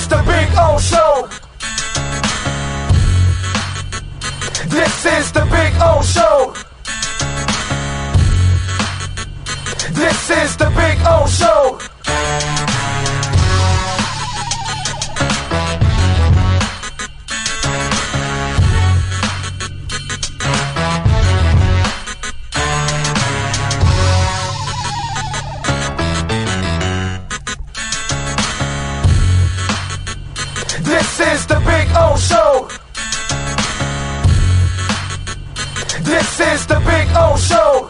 the Big O Show. This is the Big O Show. This is the Big O Show. This is the Big O Show. This is the Big O Show.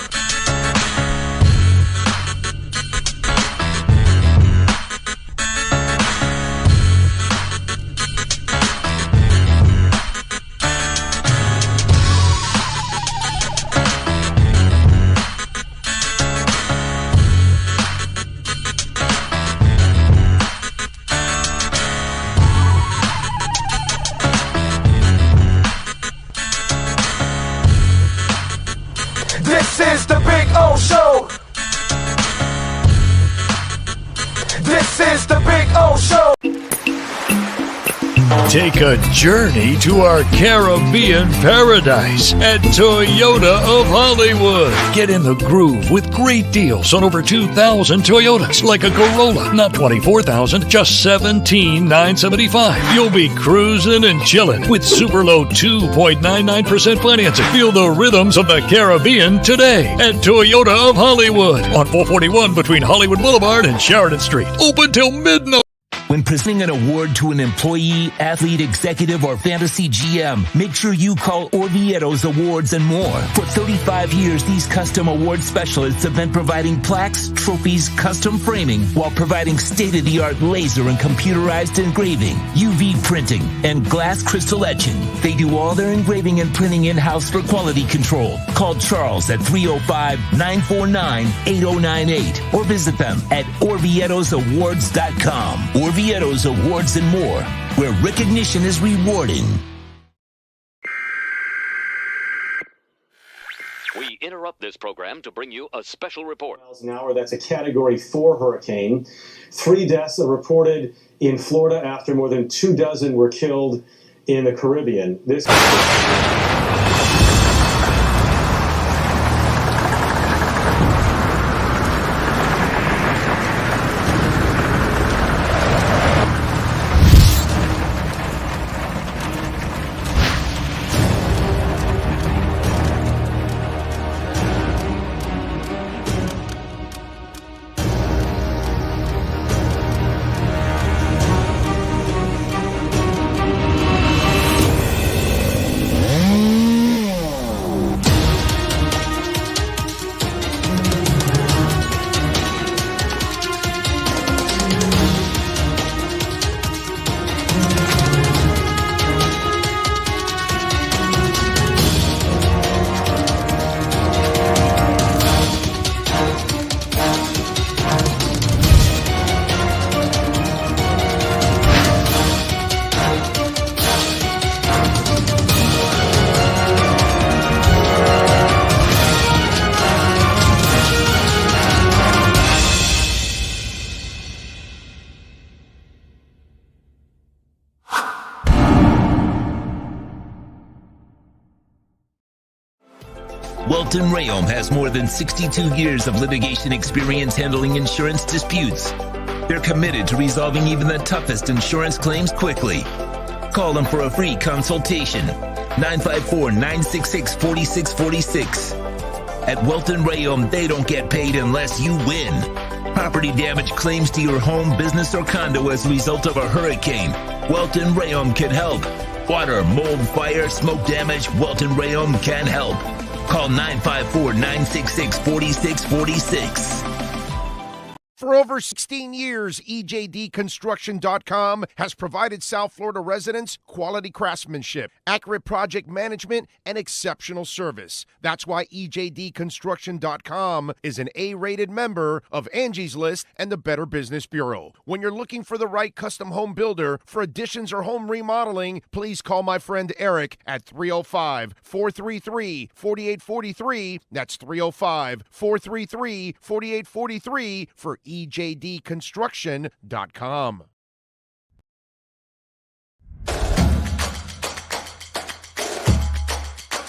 This is the Big O Show. This is the Big O Show. Take a journey to our Caribbean paradise at Toyota of Hollywood. Get in the groove with great deals on over 2,000 Toyotas, like a Corolla, not 24,000, just 17,975. You'll be cruising and chilling with super low 2.99% financing. Feel the rhythms of the Caribbean today at Toyota of Hollywood on 441 between Hollywood Boulevard and Sheridan Street. Open till midnight. When presenting an award to an employee, athlete, executive, or fantasy GM, make sure you call Orvieto's Awards and More. For 35 years, these custom award specialists have been providing plaques, trophies, custom framing, while providing state-of-the-art laser and computerized engraving, UV printing, and glass crystal etching. They do all their engraving and printing in-house for quality control. Call Charles at 305-949-8098 or visit them at orvietosawards.com. Orvieto's Awards and More, where recognition is rewarding. We interrupt this program to bring you a special report. Miles an hour, that's a Category 4 hurricane. 3 deaths are reported in Florida after more than 24 were killed in the Caribbean. This Welton Rayom has more than 62 years of litigation experience handling insurance disputes. They're committed to resolving even the toughest insurance claims quickly. Call them for a free consultation. 954-966-4646. At Welton Rayom, they don't get paid unless you win. Property damage claims to your home, business, or condo as a result of a hurricane. Welton Rayom can help. Water, mold, fire, smoke damage, Welton Rayom can help. Call 954-966-4646. For over 16 years, EJDconstruction.com has provided South Florida residents quality craftsmanship, accurate project management, and exceptional service. That's why EJDconstruction.com is an A-rated member of Angie's List and the Better Business Bureau. When you're looking for the right custom home builder for additions or home remodeling, please call my friend Eric at 305-433-4843. That's 305-433-4843 for EJDconstruction.com.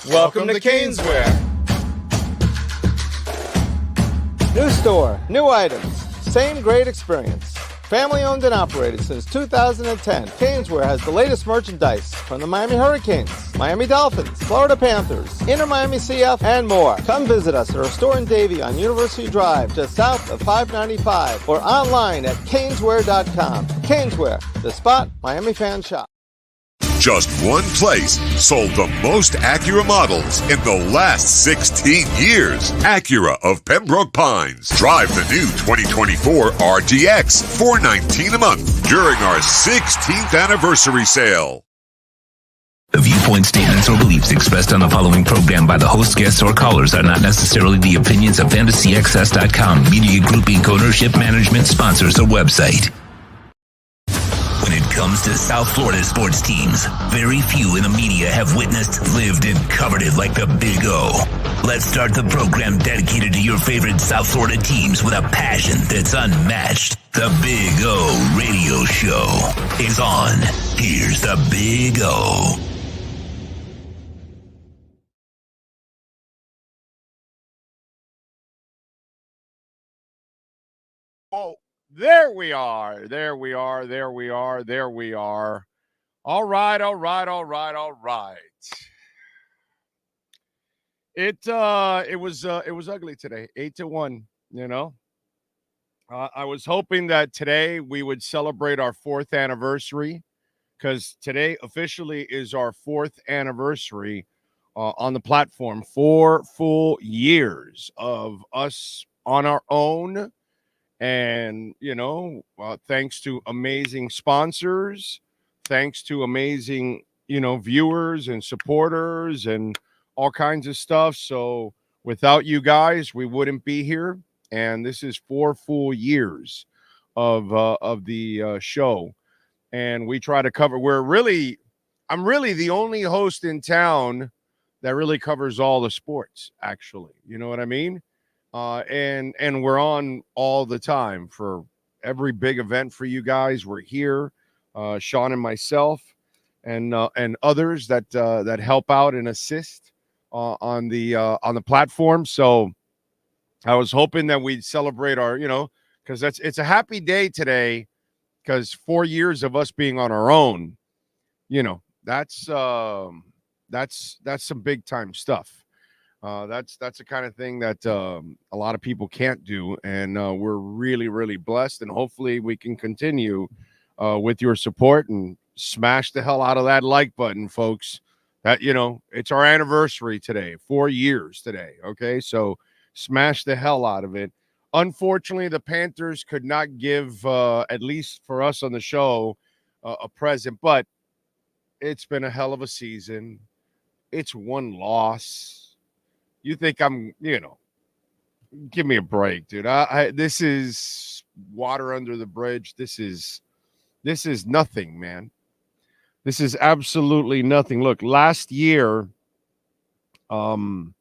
Welcome to Caneswear. New store, new items, same great experience. Family owned and operated since 2010, Caneswear has the latest merchandise from the Miami Hurricanes, Miami Dolphins, Florida Panthers, Inter Miami CF, and more. Come visit us at our store in Davie on University Drive, just south of 595, or online at caneswear.com. Caneswear, the spot Miami fans shop. Just one place sold the most Acura models in the last 16 years. Acura of Pembroke Pines. Drive the new 2024 RDX, $419 a month during our 16th anniversary sale. The viewpoint statements or beliefs expressed on the following program by the host, guests, or callers are not necessarily the opinions of FantasyXS.com, Media Group Inc. ownership, management, sponsors, or website. When it comes to South Florida sports teams, very few in the media have witnessed, lived, and covered it like the Big O. Let's start the program dedicated to your favorite South Florida teams with a passion that's unmatched. The Big O Radio Show is on. Here's the Big O. Oh. There we are. All right. It was ugly today. 8-1, you know. I was hoping that today we would celebrate our 4th anniversary, because today officially is our 4th anniversary on the platform. 4 full years of us on our own. And, you know, thanks to amazing sponsors, thanks to amazing, viewers and supporters and all kinds of stuff. So without you guys, we wouldn't be here. And this is 4 full years of the show. And we try to cover, I'm really the only host in town that really covers all the sports, actually. You know what I mean? And we're on all the time for every big event for you guys. We're here, Sean and myself, and others that help out and assist on the platform. So I was hoping that we'd celebrate our, because it's a happy day today, because 4 years of us being on our own, that's some big time stuff. That's the kind of thing that a lot of people can't do, and we're really, really blessed, and hopefully we can continue with your support and smash the hell out of that like button, folks. That, it's our anniversary today, 4 years today, okay? So smash the hell out of it. Unfortunately, the Panthers could not give, at least for us on the show, a present, but it's been a hell of a season. It's one loss. You think I'm, give me a break, dude. This is water under the bridge. This is nothing, man. This is absolutely nothing. Look, last year, Paul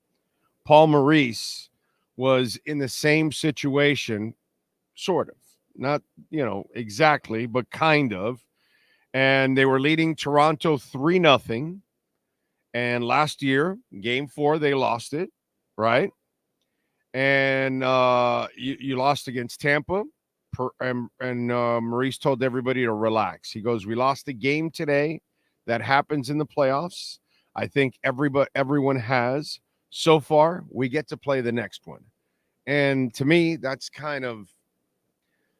Maurice was in the same situation, sort of. Not, exactly, but kind of. And they were leading Toronto 3-0. And last year, game 4, they lost it, right? And you lost against Tampa. And Maurice told everybody to relax. He goes, we lost the game today. That happens in the playoffs. I think everyone has. So far, we get to play the next one. And to me, that's kind of,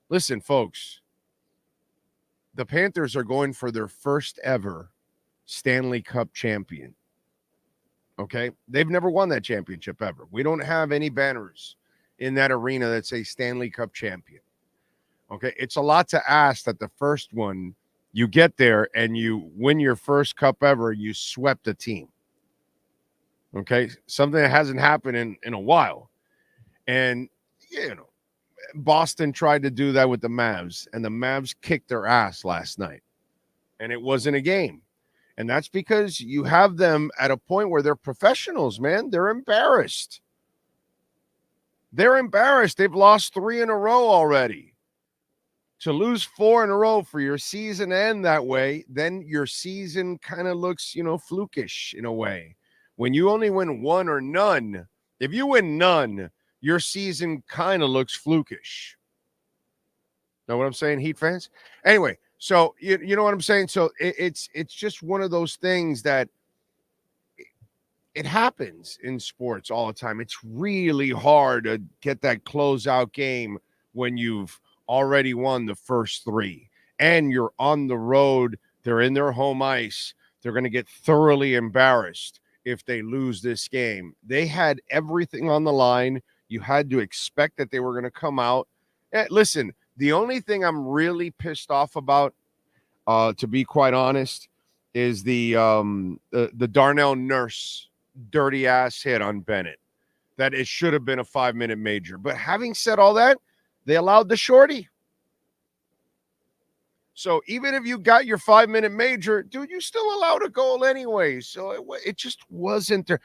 listen, folks, the Panthers are going for their first ever Stanley Cup champion. Okay, they've never won that championship ever. We don't have any banners in that arena that say Stanley Cup champion. Okay, it's a lot to ask that the first one, you get there and you win your first cup ever, you swept a team. Okay, something that hasn't happened in a while. And, Boston tried to do that with the Mavs, and the Mavs kicked their ass last night. And it wasn't a game. And that's because you have them at a point where they're professionals, man. They're embarrassed. They've lost 3 in a row already. To lose 4 in a row for your season end that way, then your season kind of looks, flukish in a way. When you only win one or none, if you win none, your season kind of looks flukish. Know what I'm saying, Heat fans? Anyway, so you know what I'm saying? So it's just one of those things that it happens in sports all the time. It's really hard to get that closeout game when you've already won the first three and you're on the road. They're in their home ice. They're going to get thoroughly embarrassed if they lose this game. They had everything on the line. You had to expect that they were going to come out. Listen, the only thing I'm really pissed off about, to be quite honest, is the Darnell Nurse dirty ass hit on Bennett. That it should have been a 5-minute major. But having said all that, they allowed the shorty. So even if you got your 5-minute major, dude, you still allowed a goal anyway. So it just wasn't there.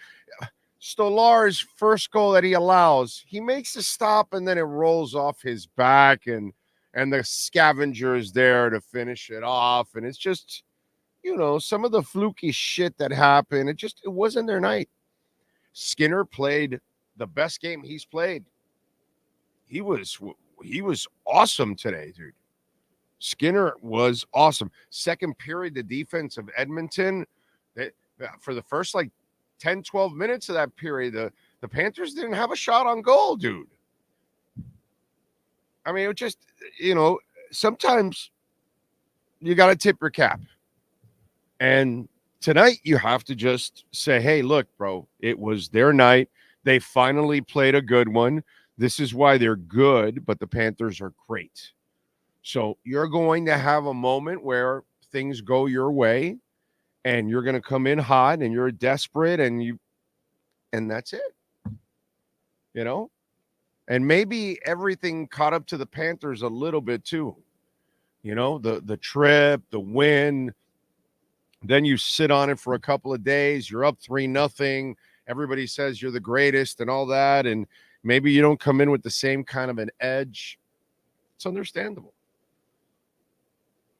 Stolar's first goal that he allows, he makes a stop and then it rolls off his back and the scavenger is there to finish it off. And it's just, you know, some of the fluky shit that happened. It wasn't their night. Skinner played the best game he's played. He was awesome today, dude. Skinner was awesome. Second period, the defense of Edmonton, for the first 10, 12 minutes of that period, the Panthers didn't have a shot on goal, dude. I mean, it just, you know, sometimes you got to tip your cap. And tonight you have to just say, hey, look, bro, it was their night. They finally played a good one. This is why they're good, but the Panthers are great. So you're going to have a moment where things go your way and you're going to come in hot and you're desperate and that's it. You know? And maybe everything caught up to the Panthers a little bit too. You know, the trip, the win. Then you sit on it for a couple of days. You're up 3-0. Everybody says you're the greatest and all that. And maybe you don't come in with the same kind of an edge. It's understandable.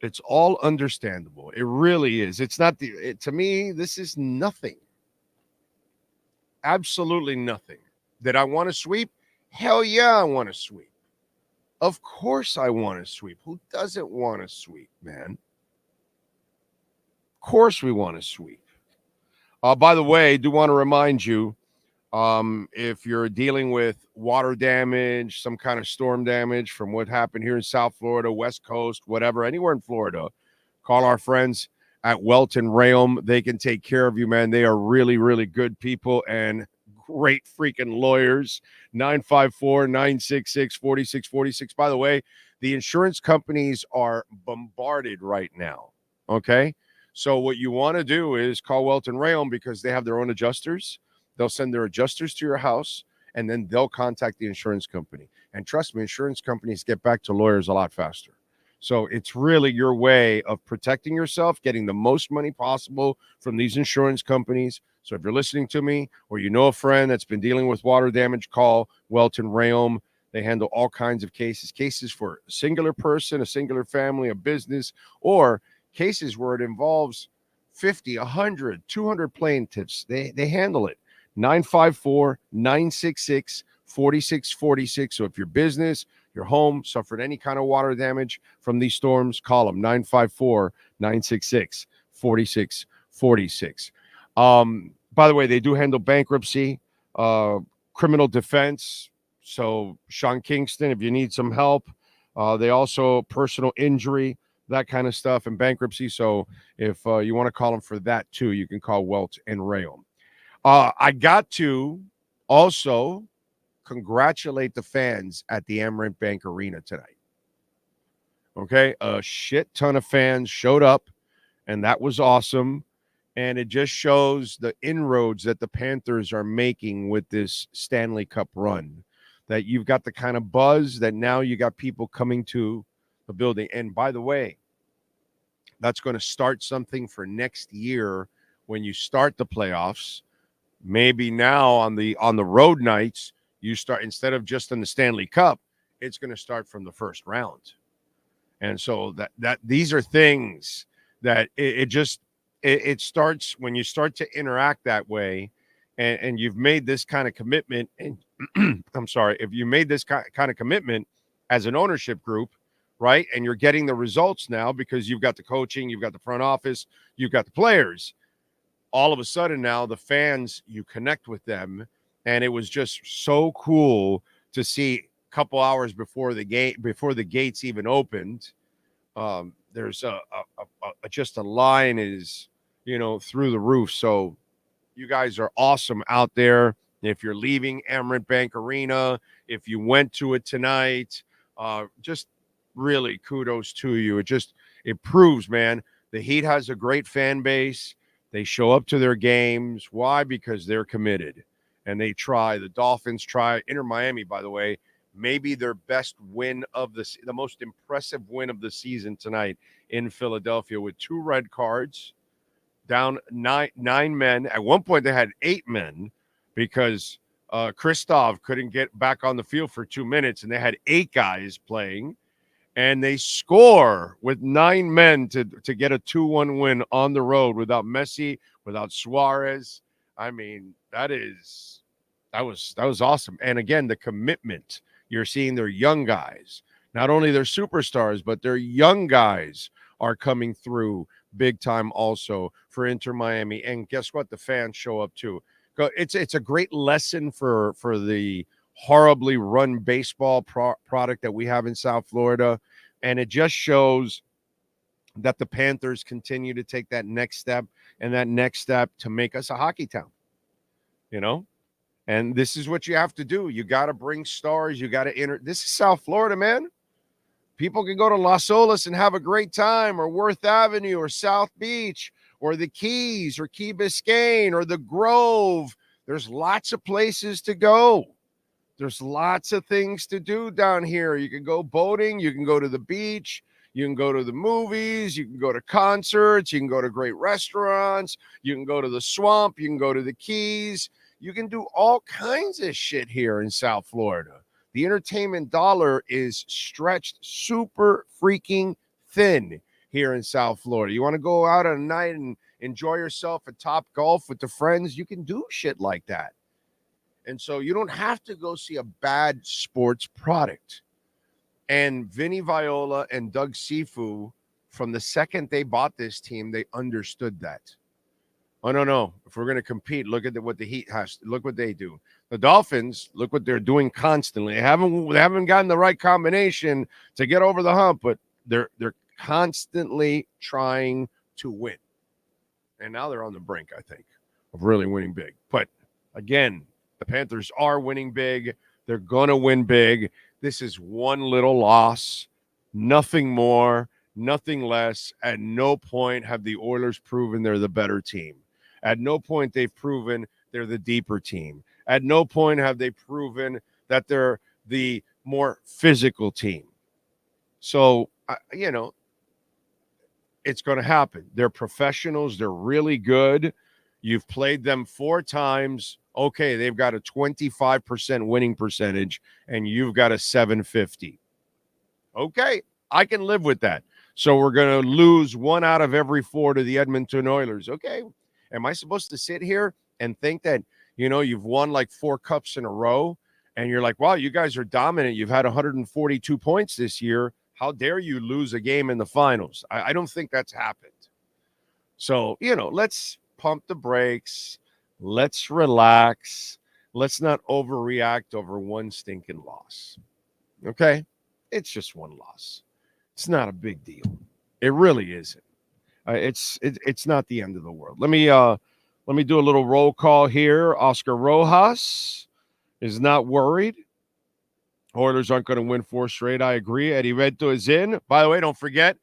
It's all understandable. It really is. It's not to me, this is nothing. Absolutely nothing. Did I want to sweep? Hell yeah, I want to sweep. Of course I want to sweep. Who doesn't want to sweep, man? Of course we want to sweep. By the way, I do want to remind you, if you're dealing with water damage, some kind of storm damage from what happened here in South Florida, West Coast, whatever, anywhere in Florida, call our friends at Welton Rayom. They can take care of you, man. They are really, really good people and great freaking lawyers. 954-966-4646. By the way, the insurance companies are bombarded right now, okay? So what you want to do is call Welton Rayom because they have their own adjusters. They'll send their adjusters to your house, and then they'll contact the insurance company. And trust me, insurance companies get back to lawyers a lot faster. So it's really your way of protecting yourself, getting the most money possible from these insurance companies. So if you're listening to me or you know a friend that's been dealing with water damage, call Welton Rayom. They handle all kinds of cases for a singular person, a singular family, a business, or cases where it involves 50, 100, 200 plaintiffs. They handle it. 954-966-4646. So if your business, your home suffered any kind of water damage from these storms, call them 954-966-4646. By the way, they do handle bankruptcy, criminal defense. So Sean Kingston, if you need some help, they also personal injury, that kind of stuff, and bankruptcy. So if you want to call them for that too, you can call Welt and Rayom. I got to also congratulate the fans at the Amerant Bank Arena tonight. Okay, a shit ton of fans showed up, and that was awesome. And it just shows the inroads that the Panthers are making with this Stanley Cup run, that you've got the kind of buzz that now you got people coming to the building. And by the way, that's going to start something for next year when you start the playoffs. Maybe now on the road nights, you start, instead of just in the Stanley Cup, it's going to start from the first round. And so that these are things that it starts when you start to interact that way, and you've made this kind of commitment, and I'm sorry, if you made this kind of commitment as an ownership group, right, and you're getting the results now because you've got the coaching, you've got the front office, you've got the players, all of a sudden now the fans, you connect with them, and it was just so cool to see a couple hours before the gates even opened. There's just a line is, through the roof. So you guys are awesome out there. If you're leaving Amerant Bank Arena, if you went to it tonight, just really kudos to you. It proves, man, the Heat has a great fan base. They show up to their games. Why? Because they're committed and they try. The Dolphins try. Inter Miami, by the way, maybe their best win of the most impressive win of the season tonight in Philadelphia with 2 red cards, down nine men. At one point, they had 8 men because Kristoff couldn't get back on the field for 2 minutes, and they had 8 guys playing. And they score with 9 men to get a 2-1 win on the road without Messi, without Suarez. I mean, that was awesome. And again, the commitment. You're seeing their young guys, not only their superstars, but their young guys are coming through big time also for Inter Miami. And guess what? The fans show up too. It's a great lesson for the horribly run baseball product that we have in South Florida. And it just shows that the Panthers continue to take that next step to make us a hockey town, And this is what you have to do. You got to bring stars. You got to enter. This is South Florida, man. People can go to Las Olas and have a great time, or Worth Avenue, or South Beach, or the Keys, or Key Biscayne, or the Grove. There's lots of places to go. There's lots of things to do down here. You can go boating. You can go to the beach. You can go to the movies. You can go to concerts. You can go to great restaurants. You can go to the swamp. You can go to the Keys. You can do all kinds of shit here in South Florida. The entertainment dollar is stretched super freaking thin here in South Florida. You want to go out at night and enjoy yourself at Top Golf with the friends? You can do shit like that. And so you don't have to go see a bad sports product. And Vinny Viola and Doug Sifu, from the second they bought this team, they understood that. Oh, no. If we're going to compete, look at what the Heat has. Look what they do. The Dolphins, look what they're doing constantly. They haven't gotten the right combination to get over the hump, but they're constantly trying to win. And now they're on the brink, I think, of really winning big. But again, the Panthers are winning big. They're going to win big. This is one little loss, nothing more, nothing less. At no point have the Oilers proven they're the better team. At no point they've proven they're the deeper team. At no point have they proven that they're the more physical team. So, it's going to happen. They're professionals. They're really good. You've played them 4 times. Okay, they've got a 25% winning percentage, and you've got a 750. Okay, I can live with that. So we're going to lose 1 out of every 4 to the Edmonton Oilers. Okay, am I supposed to sit here and think that, you've won like 4 cups in a row, and you're like, wow, you guys are dominant. You've had 142 points this year. How dare you lose a game in the finals? I don't think that's happened. So, let's pump the brakes. Let's relax. Let's not overreact over one stinking loss. Okay? It's just one loss. It's not a big deal. It really isn't. It's not the end of the world. Let me do a little roll call here. Oscar Rojas is not worried. Oilers aren't going to win 4 straight. I agree. Eddie Vento is in. By the way, don't forget,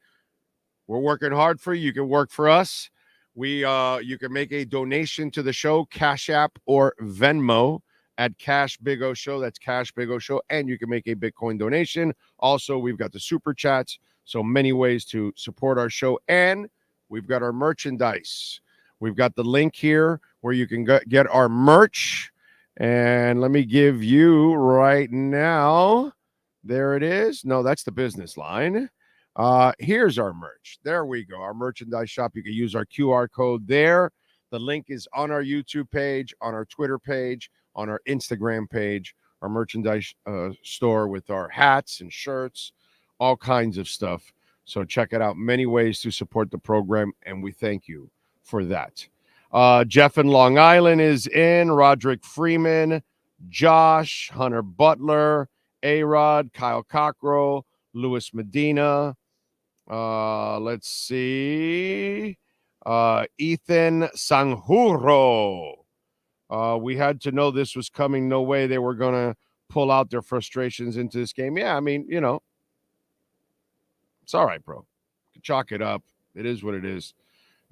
we're working hard for you. You can work for us. You can make a donation to the show, Cash App or Venmo at Cash Big O Show. That's Cash Big O Show. And you can make a Bitcoin donation. Also, we've got the super chats. So many ways to support our show. And we've got our merchandise. We've got the link here where you can get our merch. And let me give you right now. There it is. No, that's the business line. Here's our merch. There we go. Our merchandise shop. You can use our QR code there. The link is on our YouTube page, on our Twitter page, on our Instagram page, our merchandise store with our hats and shirts, all kinds of stuff. So check it out. Many ways to support the program, and we thank you for that. Jeff in Long Island is in. Roderick Freeman, Josh, Hunter Butler, A-Rod, Kyle Cockrow, Louis Medina. Let's see. Ethan Sanjuro. We had to know this was coming. No way they were going to pull out their frustrations into this game. Yeah, I mean, it's all right, bro. Chalk it up. It is what it is.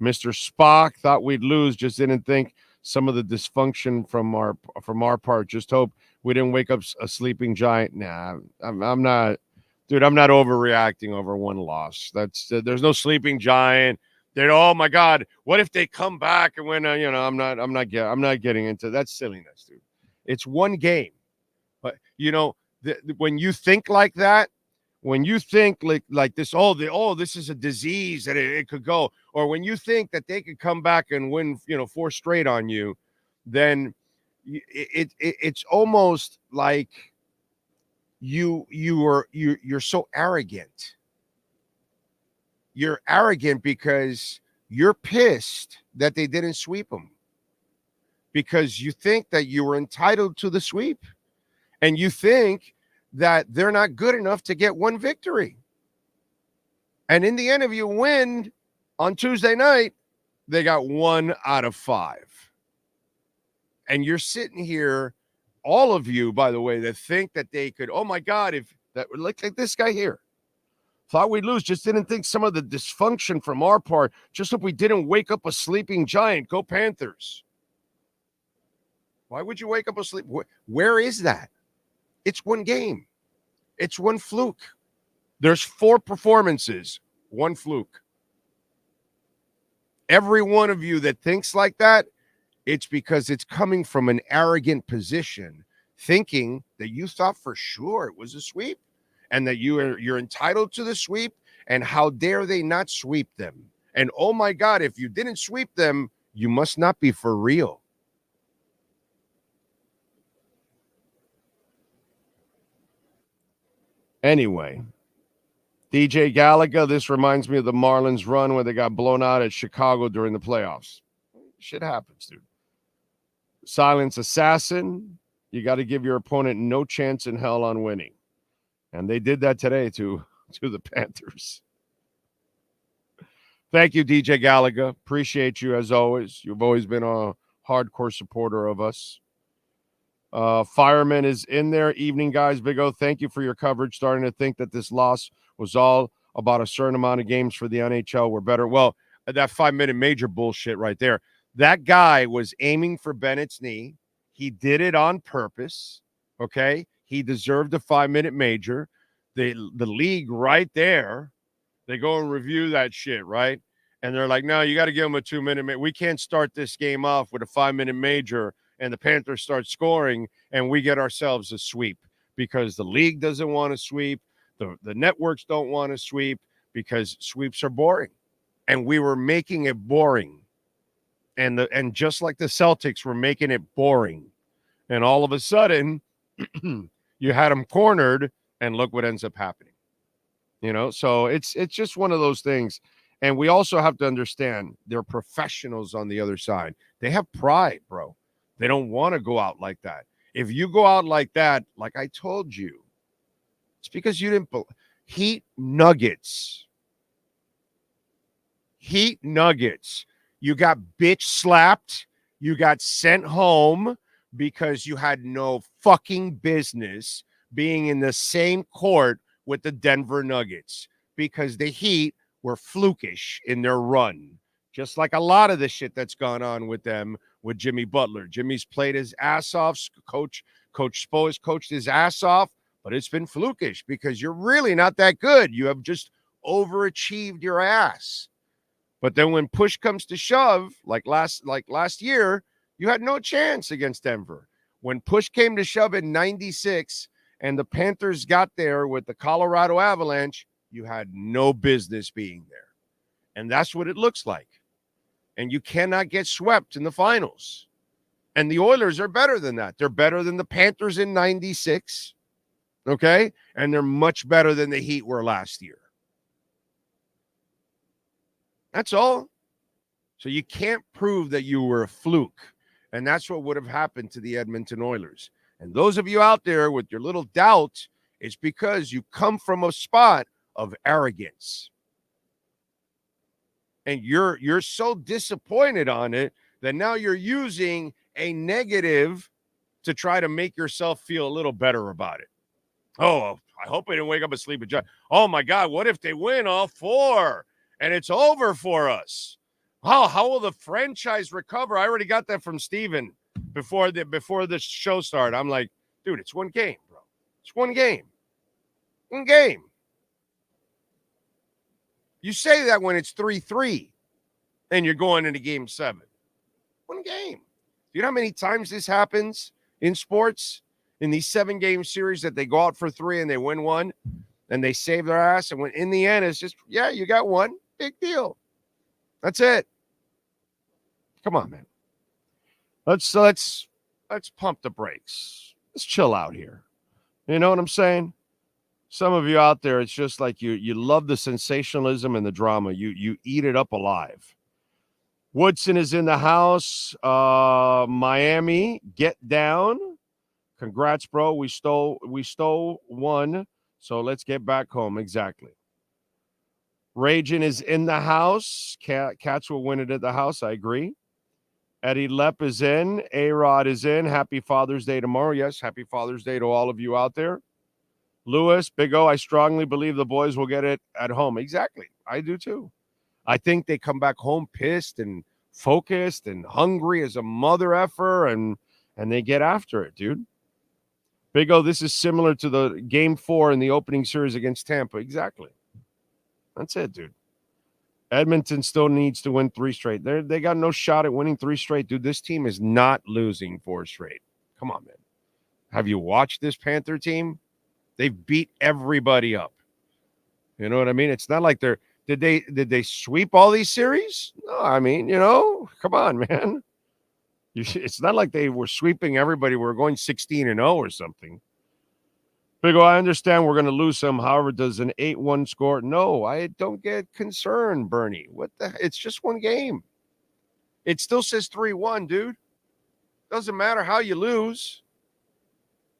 Mr. Spock thought we'd lose, just didn't think some of the dysfunction from our part. Just hope we didn't wake up a sleeping giant. Nah, I'm not, dude. I'm not overreacting over one loss. There's no sleeping giant. Oh my God, what if they come back and win? I'm not getting into that's silliness, dude. It's one game, but when you think like that. When you think like this, this is a disease that it could go, or when you think that they could come back and win, 4 straight on you, then it's almost like you're so arrogant. You're arrogant because you're pissed that they didn't sweep them, because you think that you were entitled to the sweep, and you think that they're not good enough to get one victory. And in the end, if you win on Tuesday night, they got 1 out of 5. And you're sitting here, all of you, by the way, that think that they could, oh my God, if that like this guy here. Thought we'd lose, just didn't think some of the dysfunction from our part. Just hope we didn't wake up a sleeping giant. Go Panthers. Why would you wake up a sleep? Where is that? It's one game. It's one fluke. There's 4 performances, 1 fluke. Every one of you that thinks like that, it's because it's coming from an arrogant position, thinking that you thought for sure it was a sweep and that you're entitled to the sweep, and how dare they not sweep them. And oh my God, if you didn't sweep them, you must not be for real. Anyway, DJ Gallagher, this reminds me of the Marlins run where they got blown out at Chicago during the playoffs. Shit happens, dude. Silence assassin, you got to give your opponent no chance in hell on winning. And they did that today to the Panthers. Thank you, DJ Gallagher. Appreciate you as always. You've always been a hardcore supporter of us. Fireman is in there. Evening, guys. Big O, thank you for your coverage. Starting to think that this loss was all about a certain amount of games for the NHL were better. Well, that 5-minute major bullshit right there. That guy was aiming for Bennett's knee. He did it on purpose. Okay. He deserved a 5-minute major. The league right there, they go and review that shit, right? And they're like, no, you got to give him a 2-minute major. We can't start this game off with a 5-minute major and the Panthers start scoring and we get ourselves a sweep, because the league doesn't want to sweep. The networks don't want to sweep because sweeps are boring. And we were making it boring. And just like the Celtics were making it boring. And all of a sudden, you had them cornered, and look what ends up happening. So it's just one of those things. And we also have to understand they're professionals on the other side. They have pride, bro. They don't want to go out like that. If you go out like that, like I told you, it's because you didn't Heat Nuggets. You got bitch slapped. You got sent home because you had no fucking business being in the same court with the Denver Nuggets, because the Heat were flukish in their run. Just like a lot of the shit that's gone on with them with Jimmy Butler. Jimmy's played his ass off. Coach Spo has coached his ass off, but it's been flukish because you're really not that good. You have just overachieved your ass. But then when push comes to shove, like last year, you had no chance against Denver. When push came to shove in 96 and the Panthers got there with the Colorado Avalanche, you had no business being there. And that's what it looks like. And you cannot get swept in the finals. And the Oilers are better than that. They're better than the Panthers in 96. Okay? And they're much better than the Heat were last year. That's all. So you can't prove that you were a fluke. And that's what would have happened to the Edmonton Oilers. And those of you out there with your little doubt, it's because you come from a spot of arrogance. And you're so disappointed on it that now you're using a negative to try to make yourself feel a little better about it. Oh, I hope I didn't wake up asleep. Oh, my God, what if they win all 4 and it's over for us? Oh, how will the franchise recover? I already got that from Steven before the show started. I'm like, dude, it's one game, bro. It's one game. One game. You say that when it's 3-3 and you're going into game 7. One game. Do you know how many times this happens in sports? In these 7-game series that they go out for 3 and they win 1 and they save their ass. And when in the end, it's just, yeah, you got 1. Big deal. That's it. Come on, man. Let's pump the brakes. Let's chill out here. You know what I'm saying? Some of you out there, it's just like you love the sensationalism and the drama. You eat it up alive. Woodson is in the house. Miami, get down. Congrats, bro. We stole 1, so let's get back home. Exactly. Ragin is in the house. Cats will win it at the house. I agree. Eddie Lepp is in. A-Rod is in. Happy Father's Day tomorrow. Yes, happy Father's Day to all of you out there. Lewis, Big O, I strongly believe the boys will get it at home. Exactly. I do too. I think they come back home pissed and focused and hungry as a mother effer, and they get after it, dude. Big O, this is similar to the game 4 in the opening series against Tampa. Exactly. That's it, dude. Edmonton still needs to win 3 straight. They got no shot at winning 3 straight, dude. This team is not losing 4 straight. Come on, man. Have you watched this Panther team? They've beat everybody up. You know what I mean? It's not like did they sweep all these series? No, I mean, come on, man. It's not like they were sweeping everybody. We're going 16-0 or something. Big O, I understand we're going to lose some. However, does an 8-1 score? No, I don't get concerned, Bernie. It's just one game. It still says 3-1, dude. Doesn't matter how you lose.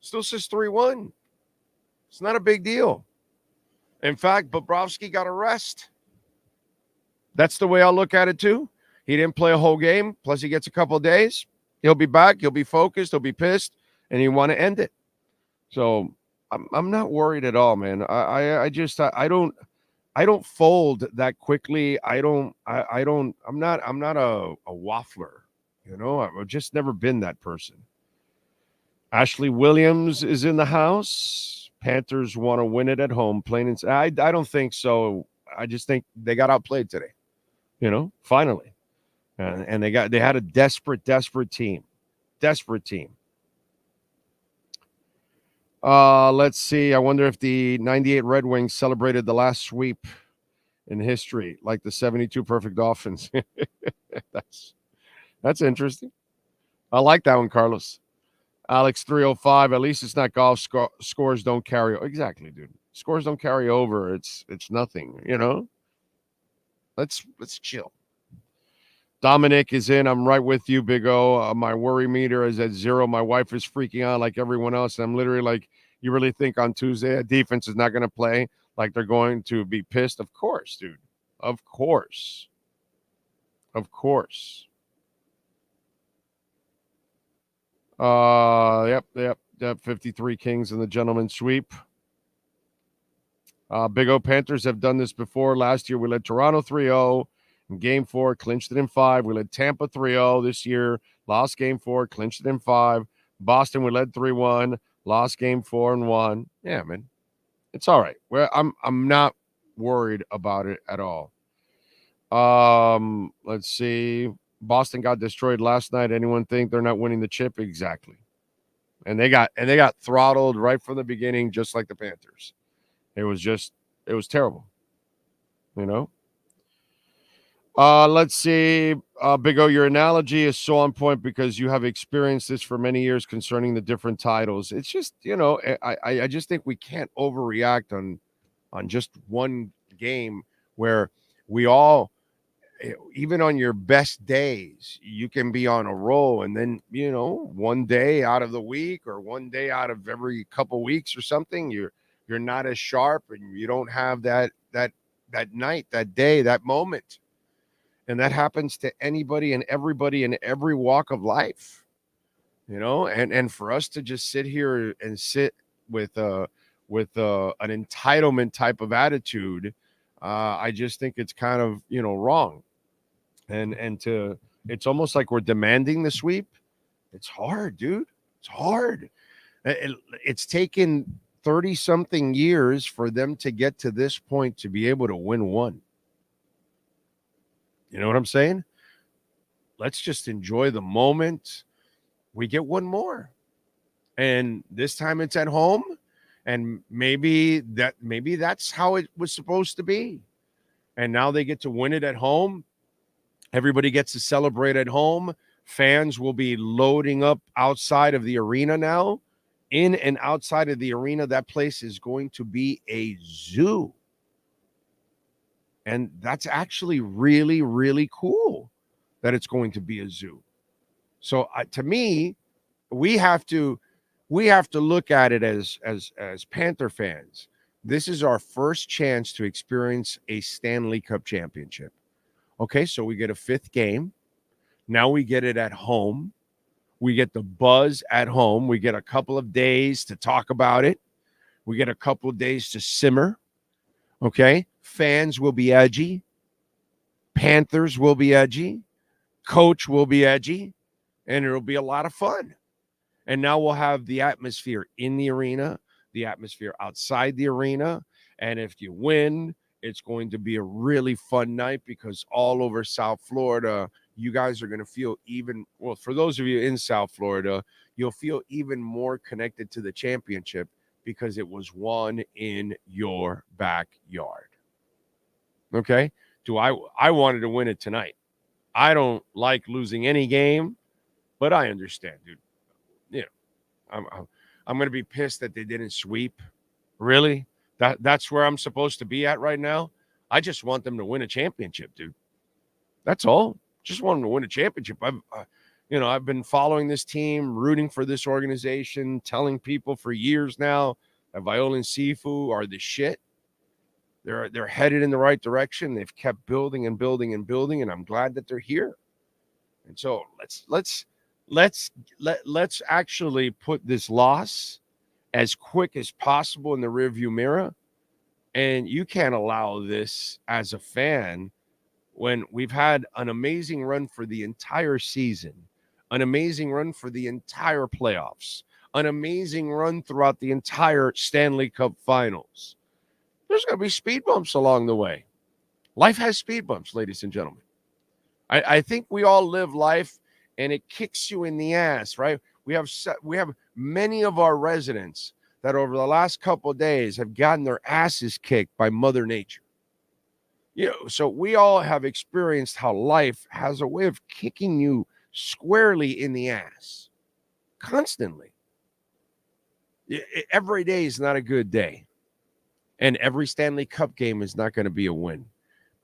Still says 3-1. It's not a big deal. In fact, Bobrovsky got a rest. That's the way I'll look at it, too. He didn't play a whole game, plus he gets a couple of days. He'll be back. He'll be focused. He'll be pissed, and he want to end it. So I'm not worried at all, man. I don't fold that quickly. I'm not a waffler. I've just never been that person. Ashley Williams is in the house. Panthers want to win it at home. Plain and I don't think so. I just think they got outplayed today. Finally. And they had a desperate team. Desperate team. Let's see. I wonder if the 98 Red Wings celebrated the last sweep in history, like the 72 perfect Dolphins. That's interesting. I like that one, Carlos. Alex 305. At least it's not golf. Scores don't carry. Exactly, dude. Scores don't carry over. It's nothing. Let's chill. Dominic is in. I'm right with you, Big O. My worry meter is at 0. My wife is freaking out like everyone else. And I'm literally like, you really think on Tuesday a defense is not going to play like they're going to be pissed? Of course, dude. Of course. Of course. Yep. 53 Kings and the gentleman's sweep. Big O, Panthers have done this before. Last year, we led Toronto 3-0. In Game 4, clinched it in 5. We led Tampa 3-0 this year. Lost Game 4, clinched it in 5. Boston, we led 3-1. Lost Game 4 and 1. Yeah, man. It's all right. I'm not worried about it at all. Let's see. Boston got destroyed last night. Anyone think they're not winning the chip? Exactly. And they got throttled right from the beginning, just like the Panthers. It was terrible. Let's see. Big O, your analogy is so on point because you have experienced this for many years concerning the different titles. It's just, I just think we can't overreact on just one game where we all, even on your best days, you can be on a roll, and then one day out of the week or one day out of every couple weeks or something, you're not as sharp and you don't have that night, that day, that moment. And that happens to anybody and everybody in every walk of life, and for us to just sit here and sit with an entitlement type of attitude, I just think it's kind of, wrong. And it's almost like we're demanding the sweep. It's hard, dude. It's hard. It's taken 30 something years for them to get to this point to be able to win one. You know what I'm saying? Let's just enjoy the moment. We get one more. And this time it's at home. And maybe that's how it was supposed to be. And now they get to win it at home. Everybody gets to celebrate at home. Fans will be loading up outside of the arena now. In and outside of the arena, that place is going to be a zoo. And that's actually really, really cool that it's going to be a zoo. So to me, we have to look at it as Panther fans. This is our first chance to experience a Stanley Cup Championship. Okay, so we get a fifth game. Now we get it at home. We get the buzz at home. We get a couple of days to talk about it. We get a couple of days to simmer. Okay, fans will be edgy. Panthers will be edgy. Coach will be edgy. And it'll be a lot of fun. And now we'll have the atmosphere in the arena, the atmosphere outside the arena. And if you win, it's going to be a really fun night because all over South Florida, you guys are going to feel for those of you in South Florida, you'll feel even more connected to the championship because it was won in your backyard. Okay? I wanted to win it tonight. I don't like losing any game, but I understand, dude. I'm going to be pissed that they didn't sweep. Really? That's where I'm supposed to be at right now? I just want them to win a championship, dude. That's all. Just want them to win a championship. I've been following this team, rooting for this organization, telling people for years now that Viola and Sifu are the shit. They're headed in the right direction. They've kept building and building and building, and I'm glad that they're here. And so let's actually put this loss as quick as possible in the rearview mirror. And you can't allow this as a fan when we've had an amazing run for the entire season, an amazing run for the entire playoffs, an amazing run throughout the entire Stanley Cup Finals. There's going to be speed bumps along the way. Life has speed bumps, ladies and gentlemen. I think we all live life and it kicks you in the ass, right? We have many of our residents that over the last couple of days have gotten their asses kicked by Mother Nature. So we all have experienced how life has a way of kicking you squarely in the ass constantly. Every day is not a good day. And every Stanley Cup game is not going to be a win.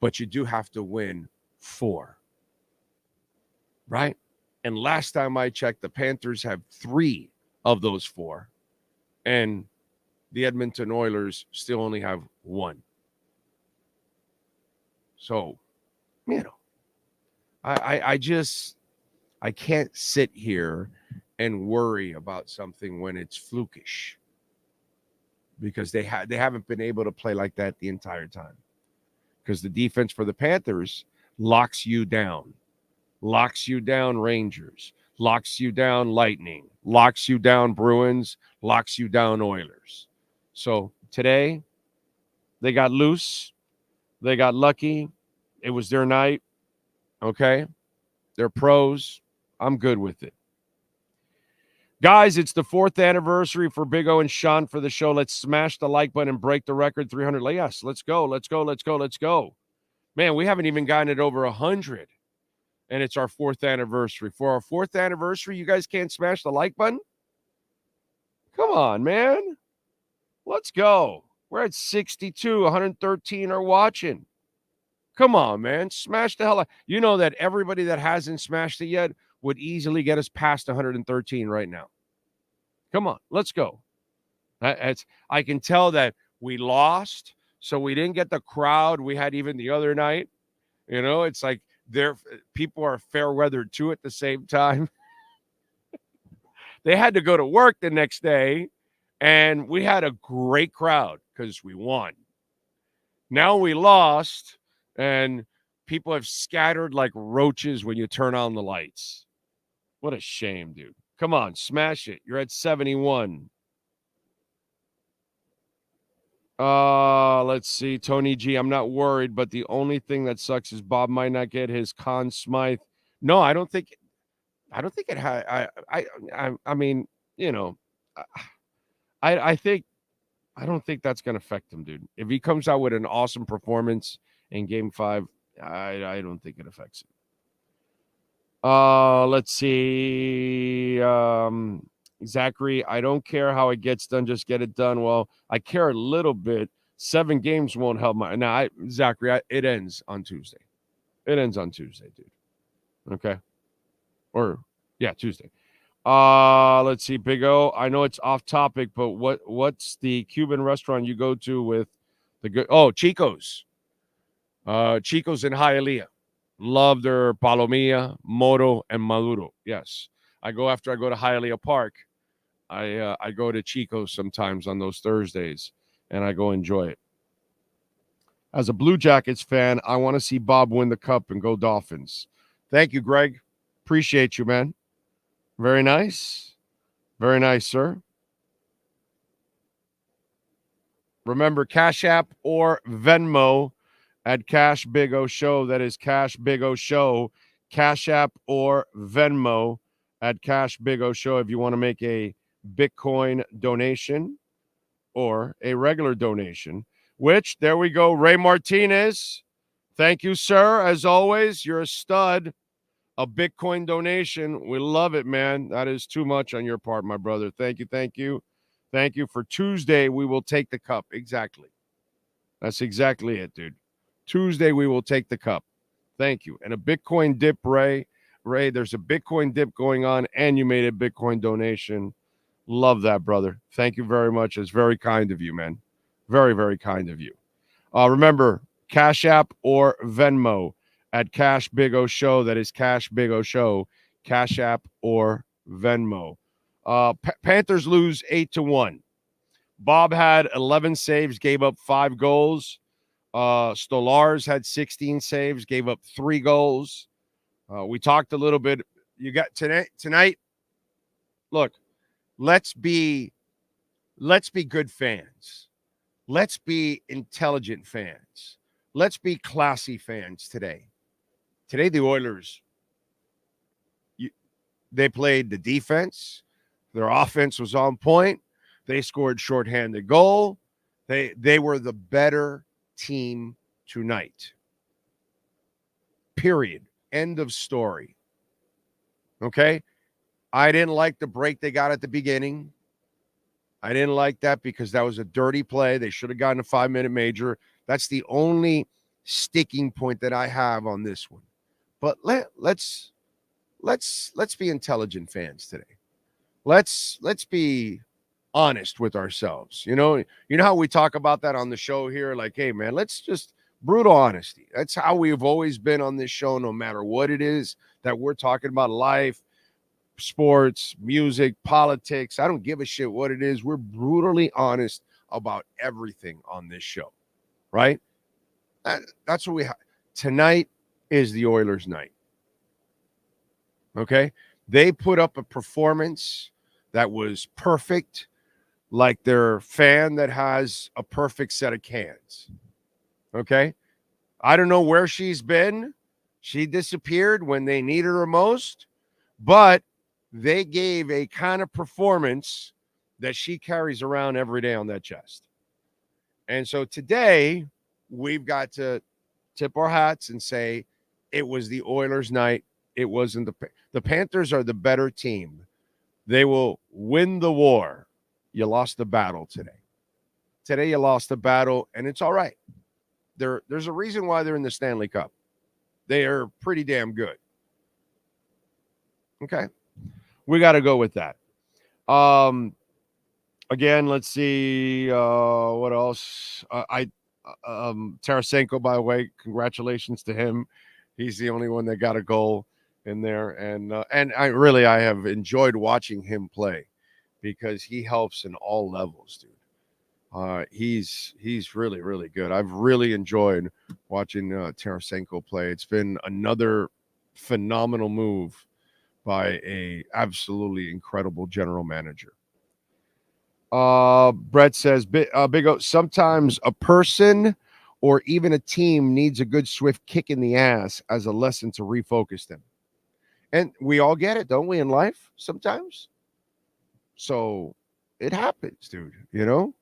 But you do have to win 4. Right? And last time I checked, the Panthers have 3 of those 4. And the Edmonton Oilers still only have 1. So, I can't sit here and worry about something when it's flukish. Because they haven't been able to play like that the entire time. Because the defense for the Panthers locks you down. Locks you down, Rangers. Locks you down, Lightning. Locks you down, Bruins. Locks you down, Oilers. So today, they got loose. They got lucky. It was their night. Okay? They're pros. I'm good with it. Guys, it's the 4th anniversary for Big O and Sean for the show. Let's smash the like button and break the record. 300. Yes, let's go. Man, we haven't even gotten it over 100. And it's our 4th anniversary. For our 4th anniversary, you guys can't smash the like button? Come on, man. Let's go. We're at 62. 113 are watching. Come on, man. Smash the hell out. You know that everybody that hasn't smashed it yet would easily get us past 113 right now. Come on. Let's go. I can tell that we lost, so we didn't get the crowd we had even the other night. You know, it's like people are fair weathered too at the same time. They had to go to work the next day, and we had a great crowd because we won. Now we lost, and people have scattered like roaches when you turn on the lights. What a shame, dude. Come on, smash it. You're at 71. Let's see. Tony G, I'm not worried, but the only thing that sucks is Bob might not get his Conn Smythe. No, I don't think it had. I mean, you know, I don't think that's going to affect him, dude. If he comes out with an awesome performance in Game 5, I don't think it affects him. Let's see. Zachary, I don't care how it gets done, just get it done. Well, I care a little bit. 7 games won't help my. Now, Zachary, it ends on Tuesday. It ends on Tuesday, dude. Okay. Or yeah, Tuesday. Let's see, Big O. I know it's off topic, but what's the Cuban restaurant you go to with the good? Oh, Chico's. Chico's in Hialeah. Love their palomilla, moro, and maduro. Yes, I go after I go to Hialeah Park. I go to Chico's sometimes on those Thursdays, and I go enjoy it. As a Blue Jackets fan, I want to see Bob win the cup and go Dolphins. Thank you, Greg. Appreciate you, man. Very nice. Very nice, sir. Remember, Cash App or Venmo at Cash Big O Show. That is Cash Big O Show. Cash App or Venmo at Cash Big O Show if you want to make a Bitcoin donation or a regular donation, which, there we go, Ray Martinez. Thank you, sir. As always, you're a stud. A Bitcoin donation. We love it, man. That is too much on your part, my brother. Thank you, thank you. Thank you. For Tuesday, we will take the cup. Exactly. That's exactly it, dude. Tuesday, we will take the cup. Thank you. And a Bitcoin dip, Ray. Ray, there's a Bitcoin dip going on, and you made a Bitcoin donation. Love that, brother. Thank you very much. It's very kind of you, man. Very, very kind of you. Remember, Cash App or Venmo at Cash Big O Show. That is Cash Big O Show. Cash App or Venmo. Panthers lose 8-1. Bob had 11 saves, gave up 5 goals. Stolarz had 16 saves, gave up 3 goals. We talked a little bit. You got tonight. Look, let's be good fans. Let's be intelligent fans. Let's be classy fans today. Today, the Oilers, they played the defense. Their offense was on point. They scored shorthanded goal. They were the better team tonight. Period. End of story. Okay? I didn't like the break they got at the beginning. I didn't like that because that was a dirty play. They should have gotten a 5-minute major. That's the only sticking point that I have on this one. But let's be intelligent fans today. Let's be honest with ourselves. You know how we talk about that on the show here? Like, hey, man, let's just brutal honesty. That's how we've always been on this show, no matter what it is that we're talking about, life, sports, music, politics. I don't give a shit what it is. We're brutally honest about everything on this show, right? That's what we have. Tonight is the Oilers' night. Okay? They put up a performance that was perfect, like their fan that has a perfect set of cans. Okay? I don't know where she's been. She disappeared when they needed her most, but they gave a kind of performance that she carries around every day on that chest. And so today, we've got to tip our hats and say it was the Oilers' night. It wasn't the Panthers are the better team. They will win the war. You lost the battle today. Today you lost the battle, and it's all right. There's a reason why they're in the Stanley Cup. They are pretty damn good. Okay. We got to go with that. Again, let's see what else. Tarasenko, by the way, congratulations to him. He's the only one that got a goal in there, and I have enjoyed watching him play because he helps in all levels, dude. He's really, really good. I've really enjoyed watching Tarasenko play. It's been another phenomenal move by a absolutely incredible general manager. Brett says, Big O, sometimes a person or even a team needs a good swift kick in the ass as a lesson to refocus them. And we all get it, don't we, in life sometimes? So it happens, dude. You know,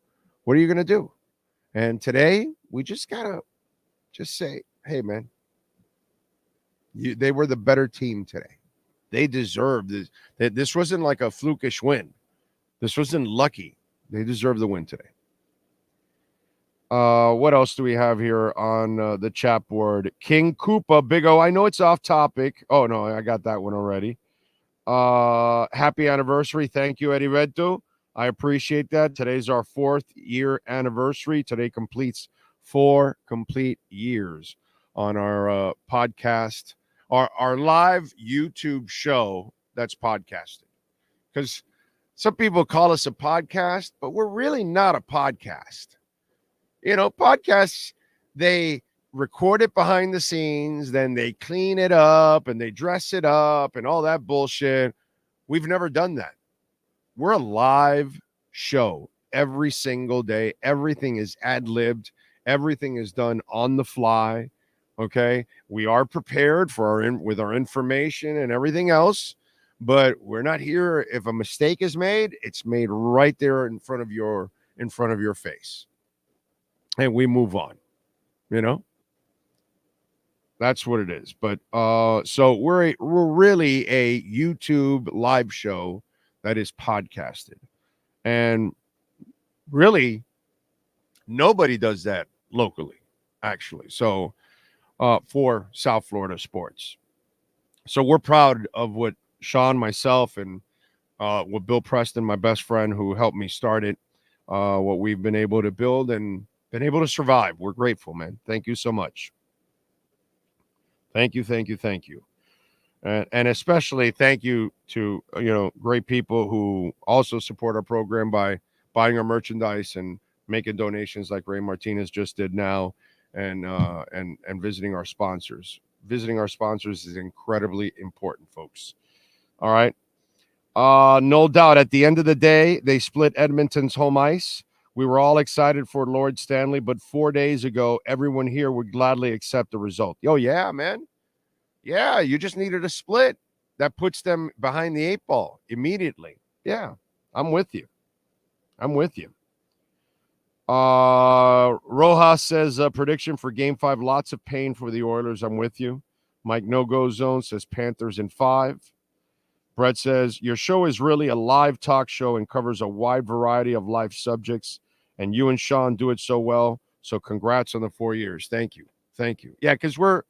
what are you going to do? And today we just got to just say, hey, man, they were the better team today. They deserved this. This wasn't like a flukish win. This wasn't lucky. They deserve the win today. What else do we have here on the chat board? King Koopa, Big O. I know it's off topic. Oh, no, I got that one already. Happy anniversary. Thank you, Eddie Reto. I appreciate that. Today's our 4th year anniversary. Today completes 4 complete years on our podcast, our live YouTube show that's podcasted. Because some people call us a podcast, but we're really not a podcast. You know, podcasts, they record it behind the scenes, then they clean it up and they dress it up and all that bullshit. We've never done that. We're a live show every single day. Everything is ad-libbed. Everything is done on the fly. Okay. We are prepared for with our information and everything else, but we're not here. If a mistake is made, it's made right there in front of your face. And we move on, you know, that's what it is. But so we're really a YouTube live show that is podcasted, and really nobody does that locally, actually. So for South Florida sports, so we're proud of what Sean, myself, and with Bill Preston, my best friend, who helped me start it, what we've been able to build and been able to survive. We're grateful, man. Thank you so much. Thank you. And especially thank you to, great people who also support our program by buying our merchandise and making donations like Ray Martinez just did now, and visiting our sponsors. Visiting our sponsors is incredibly important, folks. All right. No doubt at the end of the day, they split Edmonton's home ice. We were all excited for Lord Stanley, but 4 days ago, everyone here would gladly accept the result. Oh, yeah, man. Yeah, you just needed a split. That puts them behind the 8 ball immediately. Yeah, I'm with you. Rojas says, prediction for Game 5, lots of pain for the Oilers. I'm with you. Mike No-Go Zone says Panthers in 5. Brett says, your show is really a live talk show and covers a wide variety of life subjects, and you and Sean do it so well. So congrats on the 4 years. Thank you. Yeah, because we're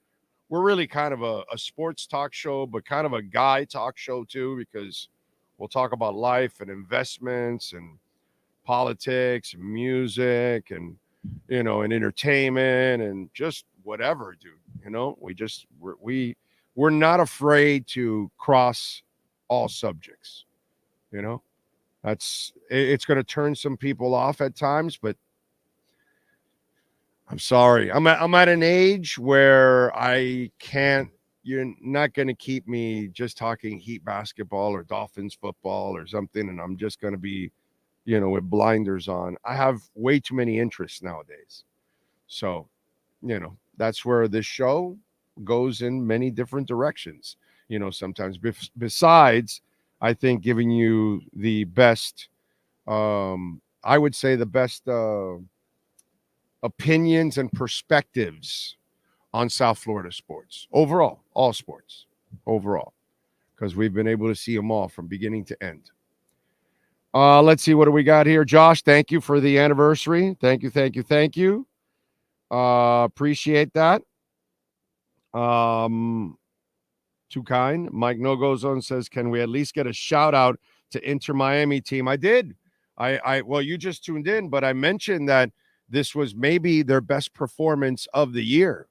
really kind of a sports talk show, but kind of a guy talk show too, because we'll talk about life and investments and politics and music and, and entertainment and just whatever, dude. We're not afraid to cross all subjects. It's going to turn some people off at times, but I'm sorry. I'm at an age where I can't. You're not going to keep me just talking Heat basketball or Dolphins football or something, and I'm just going to be, with blinders on. I have way too many interests nowadays. So, that's where this show goes in many different directions. Sometimes besides, I think, giving you the best, I would say the best opinions and perspectives on South Florida sports. Overall, all sports. Overall. Because we've been able to see them all from beginning to end. Let's see, what do we got here? Josh, thank you for the anniversary. Thank you. Appreciate that. Too kind. Mike No-Go Zone says, can we at least get a shout out to Inter Miami team? I did. Well, you just tuned in, but I mentioned that this was maybe their best performance of the year.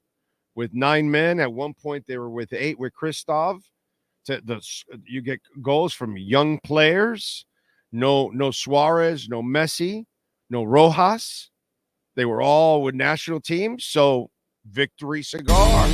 With 9 men. At one point, they were with 8 with Christoph. You get goals from young players. No Suarez, no Messi, no Rojas. They were all with national teams. So victory cigar.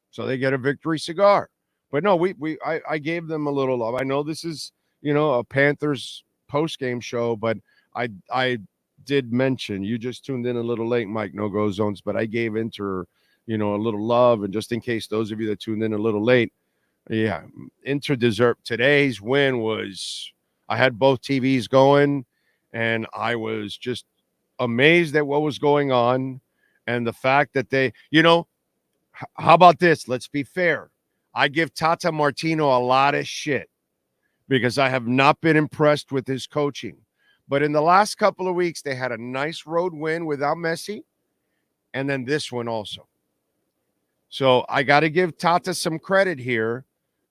So they get a victory cigar. But no, I gave them a little love. I know this is, a Panthers post-game show, but I did mention, you just tuned in a little late, Mike No-Go Zones, but I gave Inter, a little love. And just in case those of you that tuned in a little late, yeah, Inter deserved. Today's win was, I had both TVs going, and I was just amazed at what was going on. And the fact that they, how about this? Let's be fair. I give Tata Martino a lot of shit because I have not been impressed with his coaching. But in the last couple of weeks, they had a nice road win without Messi, and then this one also. So I got to give Tata some credit here,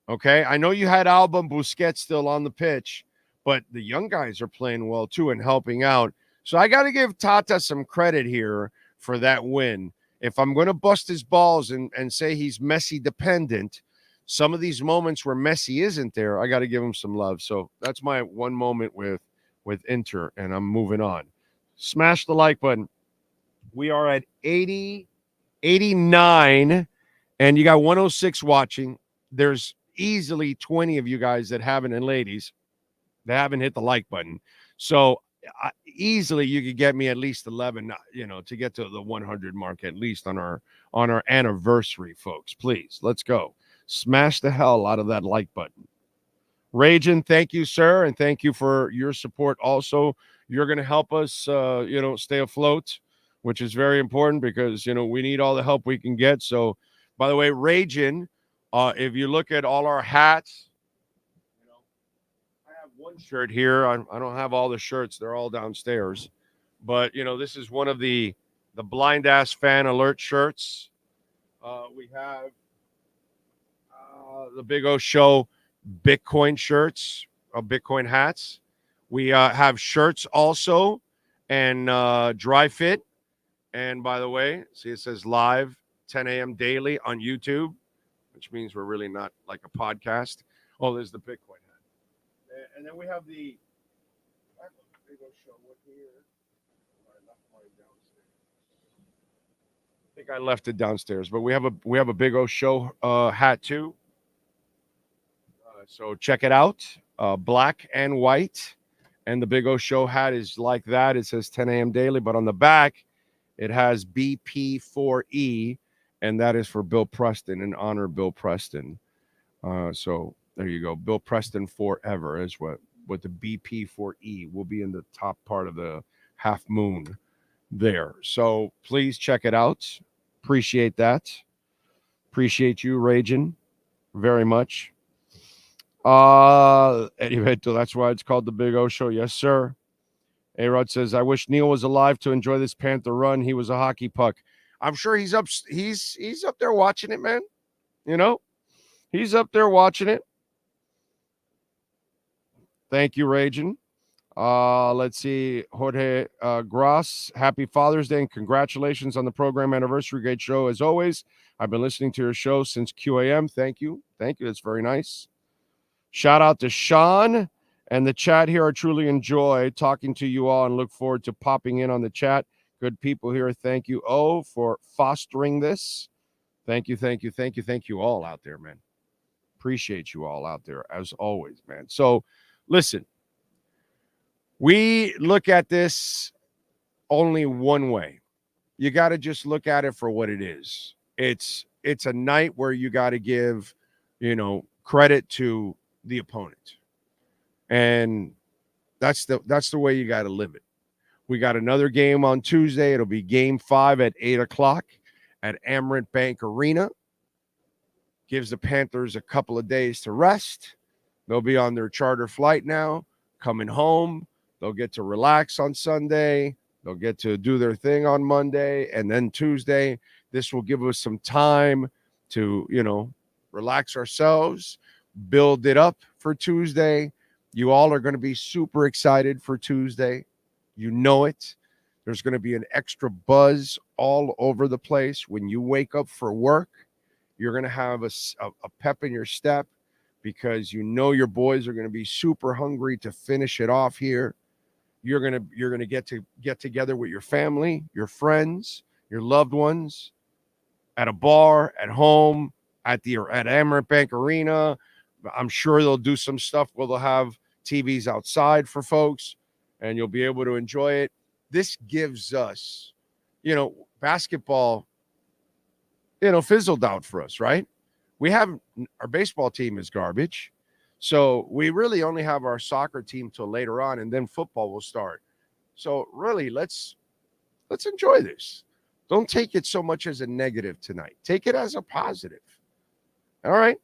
okay? I know you had Alba and Busquets still on the pitch, but the young guys are playing well too and helping out. So I got to give Tata some credit here for that win. If I'm going to bust his balls and say he's Messi dependent, some of these moments where Messi isn't there, I got to give him some love. So that's my one moment with Inter, and I'm moving on. Smash the like button. We are at 89, and you got 106 watching. There's easily 20 of you guys that haven't, and ladies, that haven't hit the like button. So easily you could get me at least 11, to get to the 100 mark at least on our anniversary, folks. Please, let's go. Smash the hell out of that like button. Ragin, thank you, sir, and thank you for your support also. You're going to help us, stay afloat, which is very important because, we need all the help we can get. So, by the way, Ragin, if you look at all our hats, I have one shirt here. I don't have all the shirts. They're all downstairs. But, this is one of the blind-ass fan alert shirts. We have the Big O Show Bitcoin shirts, Bitcoin hats. We have shirts also and dry fit. And by the way, see, it says live 10 a.m. daily on YouTube, which means we're really not like a podcast. Oh, there's the Bitcoin hat. And then we have the Big O Show one here. I think I left it downstairs, but we have a Big O Show hat too. So check it out, black and white. And the Big O Show hat is like that. It says 10 a.m. daily, but on the back, it has BP4E, and that is for Bill Preston, in honor of Bill Preston. So there you go. Bill Preston forever is what the BP4E will be in the top part of the half moon there. So please check it out. Appreciate that. Appreciate you, Ragin, very much. Anyway, that's why it's called the Big O Show. Yes, sir. A-Rod says, I wish Neil was alive to enjoy this Panther run. He was a hockey puck. I'm sure he's up there watching it, man. He's up there watching it. Thank you, Ragin. Let's see. Jorge Gross, happy Father's Day and congratulations on the program anniversary. Great show as always. I've been listening to your show since QAM. Thank you. That's very nice. Shout out to Sean and the chat here. I truly enjoy talking to you all and look forward to popping in on the chat. Good people here. Thank you, for fostering this. Thank you all out there, man. Appreciate you all out there as always, man. So listen, we look at this only one way. You got to just look at it for what it is. It's a night where you got to give, credit to the opponent. And that's the way you got to live it. We got another game on Tuesday. It'll be Game 5 at 8 o'clock at Amerant Bank Arena. Gives the Panthers a couple of days to rest. They'll be on their charter flight now, coming home. They'll get to relax on Sunday. They'll get to do their thing on Monday. And then Tuesday, this will give us some time to, relax ourselves, build it up for Tuesday. You all are going to be super excited for Tuesday. You know it. There's going to be an extra buzz all over the place. When you wake up for work, you're going to have a pep in your step because you know your boys are going to be super hungry to finish it off here. You're going to get together with your family, your friends, your loved ones at a bar, at home, at Amerant Bank Arena. I'm sure they'll do some stuff where they'll have TVs outside for folks, and you'll be able to enjoy it. This gives us, basketball, fizzled out for us, right? Our baseball team is garbage. So we really only have our soccer team till later on, and then football will start. So really, let's enjoy this. Don't take it so much as a negative tonight. Take it as a positive. All right?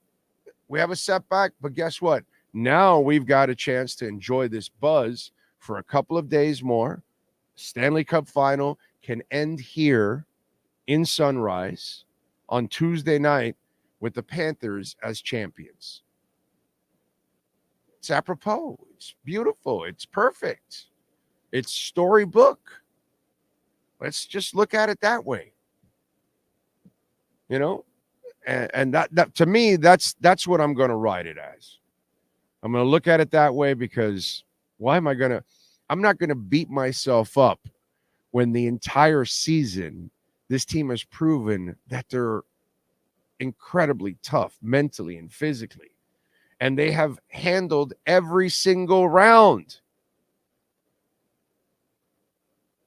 We have a setback, but guess what? Now we've got a chance to enjoy this buzz for a couple of days more. Stanley Cup final can end here in Sunrise on Tuesday night with the Panthers as champions. It's apropos. It's beautiful. It's perfect. It's storybook. Let's just look at it that way. And that to me, that's what I'm going to write it as. I'm going to look at it that way because I'm not going to beat myself up when the entire season this team has proven that they're incredibly tough mentally and physically. And they have handled every single round.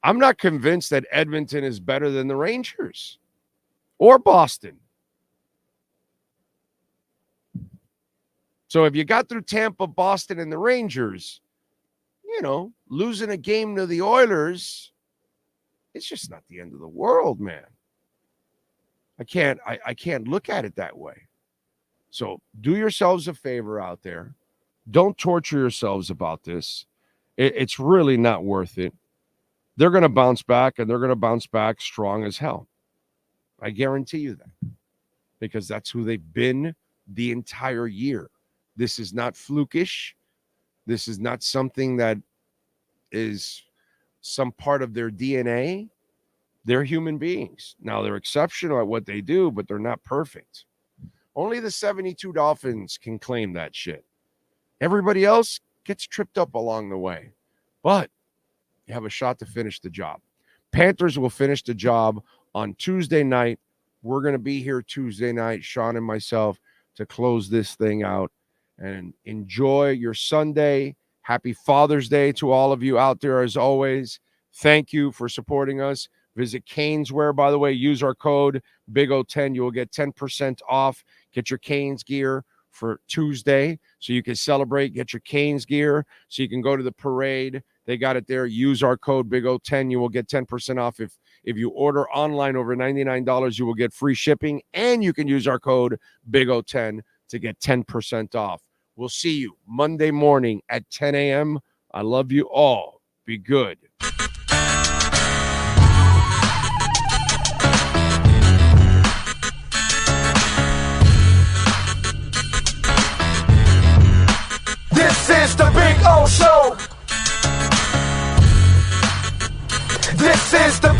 I'm not convinced that Edmonton is better than the Rangers or Boston. So if you got through Tampa, Boston, and the Rangers, losing a game to the Oilers, it's just not the end of the world, man. I can't look at it that way. So do yourselves a favor out there. Don't torture yourselves about this. It's really not worth it. They're going to bounce back, and they're going to bounce back strong as hell. I guarantee you that, because that's who they've been the entire year. This is not flukish. This is not something that is some part of their DNA. They're human beings. Now, they're exceptional at what they do, but they're not perfect. Only the 72 Dolphins can claim that shit. Everybody else gets tripped up along the way. But you have a shot to finish the job. Panthers will finish the job on Tuesday night. We're going to be here Tuesday night, Sean and myself, to close this thing out. And enjoy your Sunday. Happy Father's Day to all of you out there, as always. Thank you for supporting us. Visit Caneswear, by the way. Use our code BIG010. You will get 10% off. Get your Canes gear for Tuesday so you can celebrate. Get your Canes gear so you can go to the parade. They got it there. Use our code BIG010. You will get 10% off. If you order online over $99, you will get free shipping. And you can use our code BIG010 to get 10% off. We'll see you Monday morning at 10 a.m. I love you all. Be good. This is the Big O Show. This is the